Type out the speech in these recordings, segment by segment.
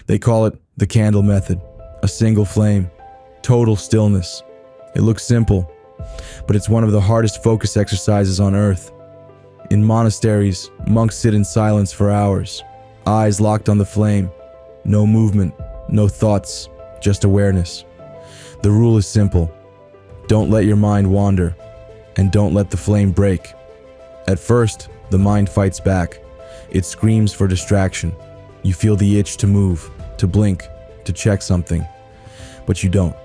They call it the candle method, a single flame, total stillness. It looks simple, but it's one of the hardest focus exercises on earth. In monasteries, monks sit in silence for hours, eyes locked on the flame. No movement, no thoughts, just awareness. The rule is simple. Don't let your mind wander, and don't let the flame break. At first, the mind fights back. It screams for distraction. You feel the itch to move, to blink, to check something. But you don't.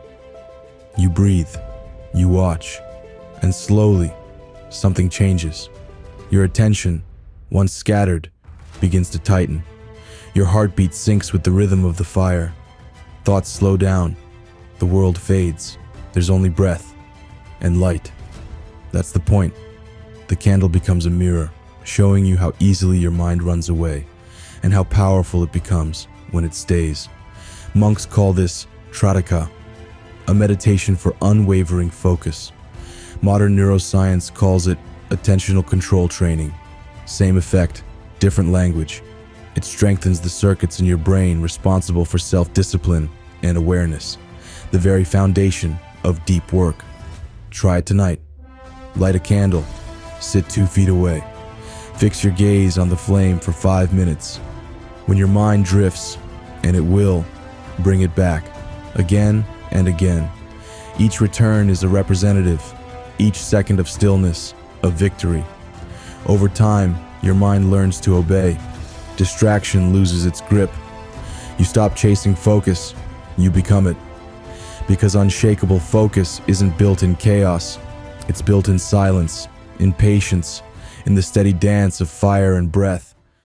You breathe, you watch, and slowly, something changes. Your attention, once scattered, begins to tighten. Your heartbeat syncs with the rhythm of the fire. Thoughts slow down. The world fades. There's only breath and light. That's the point. The candle becomes a mirror, showing you how easily your mind runs away and how powerful it becomes when it stays. Monks call this trataka, a meditation for unwavering focus. Modern neuroscience calls it attentional control training. Same effect, different language. It strengthens the circuits in your brain responsible for self-discipline and awareness, the very foundation of deep work. Try it tonight. Light a candle, sit 2 feet away. Fix your gaze on the flame for 5 minutes. When your mind drifts, and it will, bring it back, again and again. Each return is a representative, each second of stillness, a victory. Over time, your mind learns to obey. Distraction loses its grip. You stop chasing focus, you become it. Because unshakable focus isn't built in chaos, it's built in silence, in patience, in the steady dance of fire and breath.